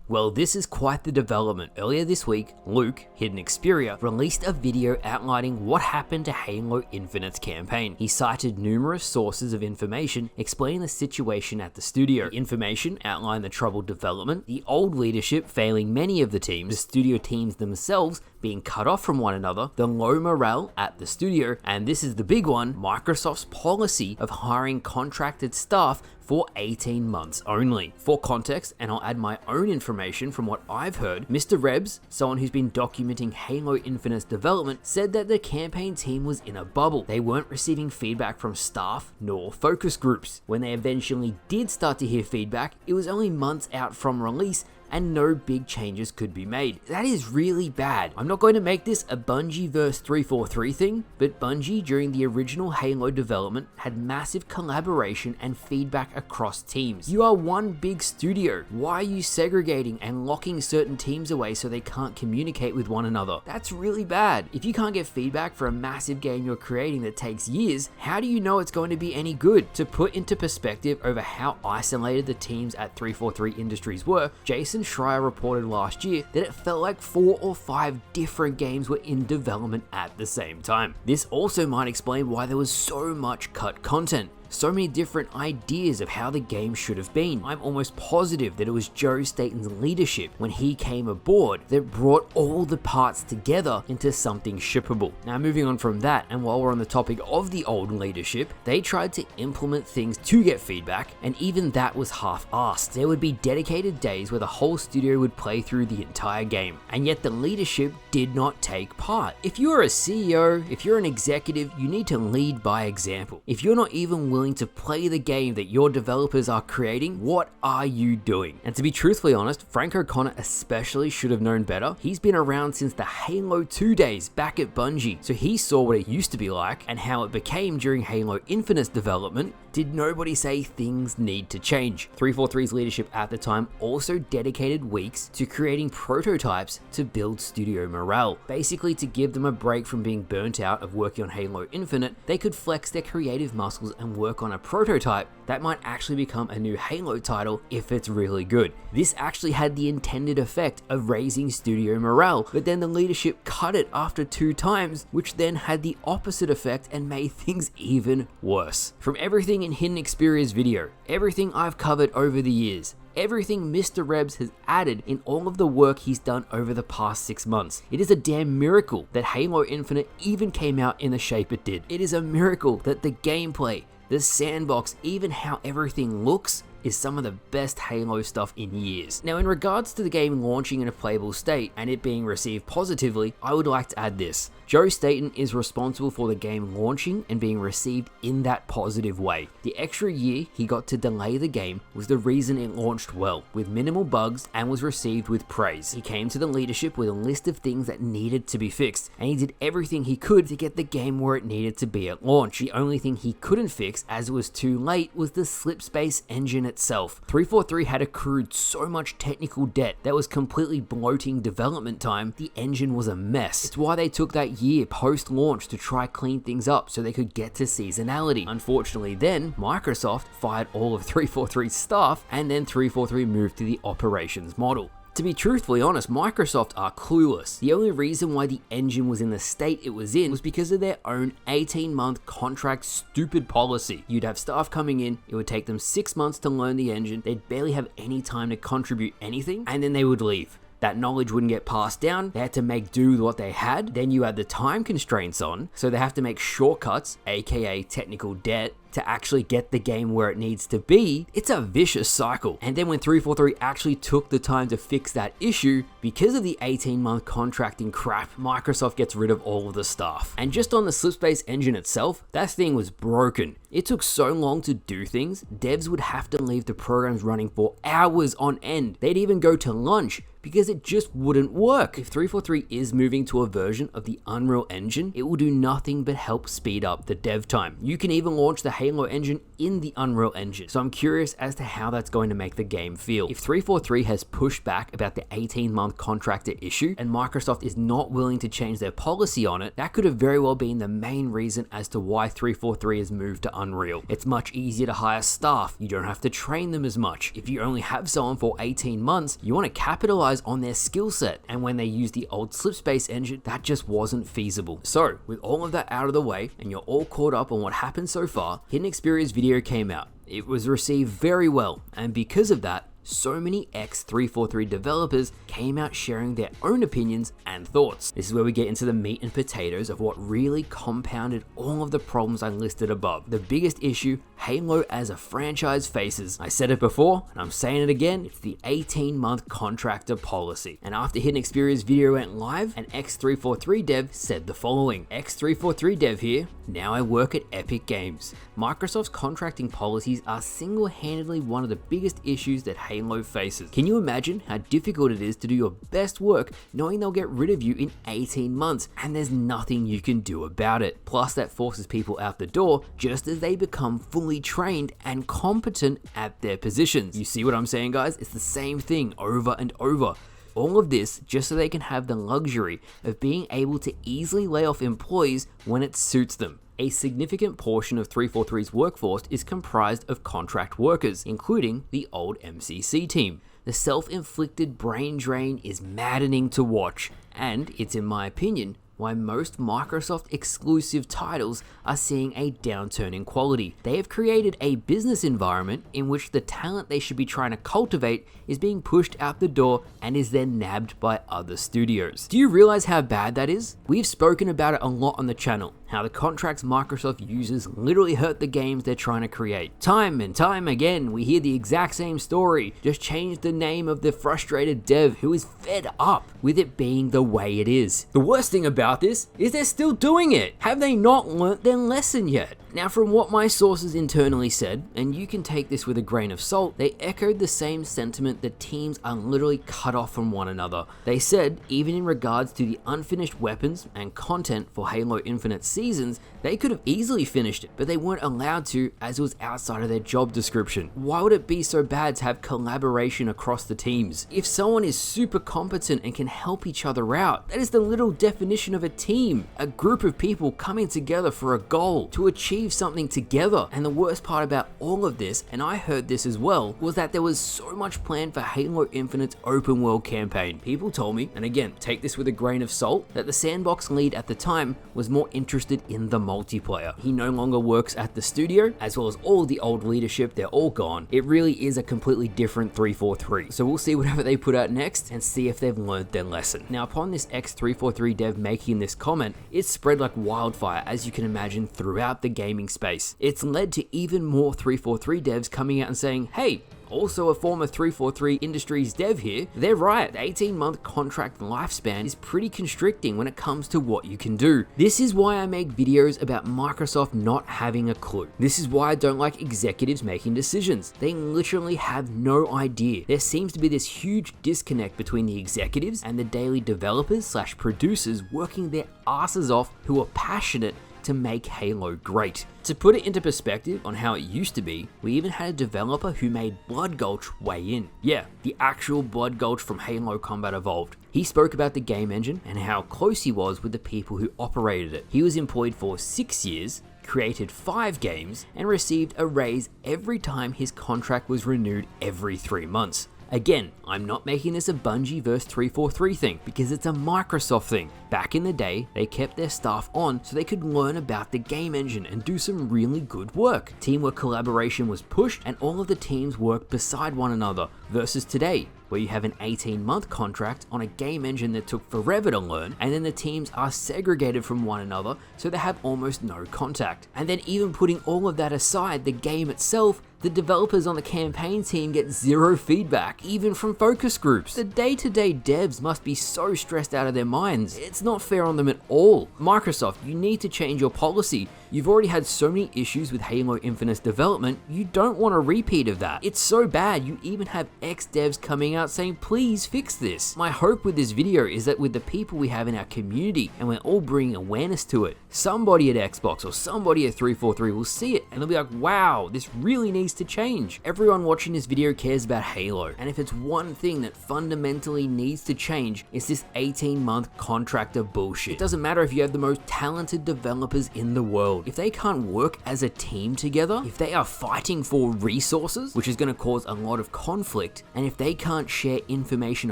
Well, this is quite the development. Earlier this week, Luke, Hidden Xperia, released a video outlining what happened to Halo Infinite's campaign. He cited numerous sources of information explaining the situation at the studio. The information outlined the troubled development, the old leadership failing many of the teams, the studio teams themselves being cut off from one another, the low morale at the studio, and this is the big one, Microsoft's policy of hiring contracted staff for 18 months only. For context, and I'll add my own information from what I've heard, Mr. Rebs, someone who's been documenting Halo Infinite's development, said that the campaign team was in a bubble. They weren't receiving feedback from staff nor focus groups. When they eventually did start to hear feedback, it was only months out from release and no big changes could be made. That is really bad. I'm not going to make this a Bungie vs 343 thing, but Bungie during the original Halo development had massive collaboration and feedback across teams. You are one big studio. Why are you segregating and locking certain teams away so they can't communicate with one another? That's really bad. If you can't get feedback for a massive game you're creating that takes years, how do you know it's going to be any good? To put into perspective over how isolated the teams at 343 Industries were, Jason Schreier reported last year that it felt like 4 or 5 different games were in development at the same time. This also might explain why there was so much cut content. So many different ideas of how the game should have been. I'm almost positive that it was Joe Staten's leadership when he came aboard that brought all the parts together into something shippable. Now moving on from that, and while we're on the topic of the old leadership, they tried to implement things to get feedback, and even that was half-assed. There would be dedicated days where the whole studio would play through the entire game, and yet the leadership did not take part. If you're a CEO, if you're an executive, you need to lead by example. If you're not even willing to play the game that your developers are creating, what are you doing? And to be truthfully honest, Frank O'Connor especially should have known better. He's been around since the Halo 2 days back at Bungie, so he saw what it used to be like and how it became during Halo Infinite's development. Did nobody say things need to change? 343's leadership at the time also dedicated weeks to creating prototypes to build studio morale. Basically to give them a break from being burnt out of working on Halo Infinite, they could flex their creative muscles and work on a prototype that might actually become a new Halo title if it's really good. This actually had the intended effect of raising studio morale, but then the leadership cut it after 2 times, which then had the opposite effect and made things even worse. From everything in Hidden Xperia's video, everything I've covered over the years, everything Mr. Rebs has added in all of the work he's done over the past 6 months. It is a damn miracle that Halo Infinite even came out in the shape it did. It is a miracle that the gameplay, the sandbox, even how everything looks, is some of the best Halo stuff in years. Now in regards to the game launching in a playable state and it being received positively, I would like to add this. Joe Staten is responsible for the game launching and being received in that positive way. The extra year he got to delay the game was the reason it launched well, with minimal bugs, and was received with praise. He came to the leadership with a list of things that needed to be fixed, and he did everything he could to get the game where it needed to be at launch. The only thing he couldn't fix, as it was too late, was the slipspace engine itself. 343 had accrued so much technical debt that was completely bloating development time. The engine was a mess. It's why they took that year post-launch to try clean things up so they could get to seasonality. Unfortunately then, Microsoft fired all of 343's staff, and then 343 moved to the operations model. To be truthfully honest, Microsoft are clueless. The only reason why the engine was in the state it was in was because of their own 18-month contract stupid policy. You'd have staff coming in, it would take them 6 months to learn the engine, they'd barely have any time to contribute anything, and then they would leave. That knowledge wouldn't get passed down, they had to make do with what they had, then you had the time constraints on, so they have to make shortcuts, aka technical debt, to actually get the game where it needs to be. It's a vicious cycle. And then when 343 actually took the time to fix that issue, because of the 18-month contracting crap, Microsoft gets rid of all of the staff. And just on the slipspace engine itself, that thing was broken. It took so long to do things, devs would have to leave the programs running for hours on end. They'd even go to lunch because it just wouldn't work. If 343 is moving to a version of the Unreal Engine, it will do nothing but help speed up the dev time. You can even launch the Halo engine in the Unreal Engine, so I'm curious as to how that's going to make the game feel. If 343 has pushed back about the 18-month contractor issue and Microsoft is not willing to change their policy on it, that could have very well been the main reason as to why 343 has moved to Unreal. It's much easier to hire staff, you don't have to train them as much. If you only have someone for 18 months, you want to capitalize on their skill set, and when they used the old Slipspace engine, that just wasn't feasible. So, with all of that out of the way, and you're all caught up on what happened so far, Hidden Xperia's video came out. It was received very well, and because of that, so many X343 developers came out sharing their own opinions and thoughts. This is where we get into the meat and potatoes of what really compounded all of the problems I listed above. The biggest issue Halo as a franchise faces. I said it before, and I'm saying it again, it's the 18-month contractor policy. And after Hidden Xperia's video went live, an X343 dev said the following: X343 dev here, now I work at Epic Games. Microsoft's contracting policies are single-handedly one of the biggest issues that Halo faces. Can you imagine how difficult it is to do your best work knowing they'll get rid of you in 18 months and there's nothing you can do about it? Plus, that forces people out the door just as they become fully trained and competent at their positions. You see what I'm saying, guys? It's the same thing over and over. All of this just so they can have the luxury of being able to easily lay off employees when it suits them. A significant portion of 343's workforce is comprised of contract workers, including the old MCC team. The self-inflicted brain drain is maddening to watch, and it's, in my opinion, why most Microsoft exclusive titles are seeing a downturn in quality. They have created a business environment in which the talent they should be trying to cultivate is being pushed out the door and is then nabbed by other studios. Do you realize how bad that is? We've spoken about it a lot on the channel, how the contracts Microsoft uses literally hurt the games they're trying to create. Time and time again, we hear the exact same story, just change the name of the frustrated dev who is fed up with it being the way it is. The worst thing about this is they're still doing it. Have they not learnt their lesson yet? Now, from what my sources internally said, and you can take this with a grain of salt, they echoed the same sentiment that teams are literally cut off from one another. They said, even in regards to the unfinished weapons and content for Halo Infinite Seasons, they could have easily finished it, but they weren't allowed to as it was outside of their job description. Why would it be so bad to have collaboration across the teams? If someone is super competent and can help each other out, that is the literal definition of a team. A group of people coming together for a goal, to achieve something together. And the worst part about all of this, and I heard this as well, was that there was so much planned for Halo Infinite's open world campaign. People told me, and again, take this with a grain of salt, that the sandbox lead at the time was more interested in the multiplayer. He no longer works at the studio, as well as all the old leadership, they're all gone. It really is a completely different 343. So we'll see whatever they put out next and see if they've learned their lesson. Now, upon this X343 dev making this comment, it spread like wildfire, as you can imagine, throughout the gaming space. It's led to even more 343 devs coming out and saying, hey, also a former 343 Industries dev here, they're right, the 18-month contract lifespan is pretty constricting when it comes to what you can do. This is why I make videos about Microsoft not having a clue. This is why I don't like executives making decisions. They literally have no idea. There seems to be this huge disconnect between the executives and the daily developers / producers working their asses off who are passionate to make Halo great. To put it into perspective on how it used to be, we even had a developer who made Blood Gulch weigh in. Yeah, the actual Blood Gulch from Halo Combat Evolved. He spoke about the game engine and how close he was with the people who operated it. He was employed for 6 years, created 5 games, and received a raise every time his contract was renewed every 3 months. Again, I'm not making this a Bungie vs 343 thing because it's a Microsoft thing. Back in the day, they kept their staff on so they could learn about the game engine and do some really good work. Teamwork collaboration was pushed and all of the teams worked beside one another versus today, where you have an 18-month contract on a game engine that took forever to learn, and then the teams are segregated from one another so they have almost no contact. And then even putting all of that aside, the game itself The developers on the campaign team get zero feedback, even from focus groups. The day-to-day devs must be so stressed out of their minds. It's not fair on them at all. Microsoft, you need to change your policy. You've already had so many issues with Halo Infinite's development, you don't want a repeat of that. It's so bad, you even have ex-devs coming out saying, please fix this. My hope with this video is that with the people we have in our community, and we're all bringing awareness to it, somebody at Xbox or somebody at 343 will see it and they'll be like, wow, this really needs to change. Everyone watching this video cares about Halo, and if it's one thing that fundamentally needs to change, it's this 18-month contractor bullshit. It doesn't matter if you have the most talented developers in the world. If they can't work as a team together, if they are fighting for resources, which is going to cause a lot of conflict, and if they can't share information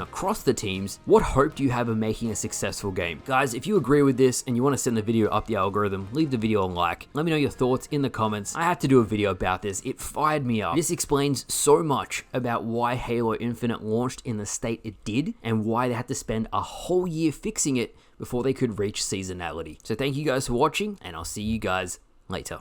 across the teams, what hope do you have of making a successful game? Guys, if you agree with this and you want to send the video up the algorithm, leave the video a like. Let me know your thoughts in the comments. I had to do a video about this. It fired me up. This explains so much about why Halo Infinite launched in the state it did and why they had to spend a whole year fixing it before they could reach seasonality. So thank you guys for watching, and I'll see you guys later.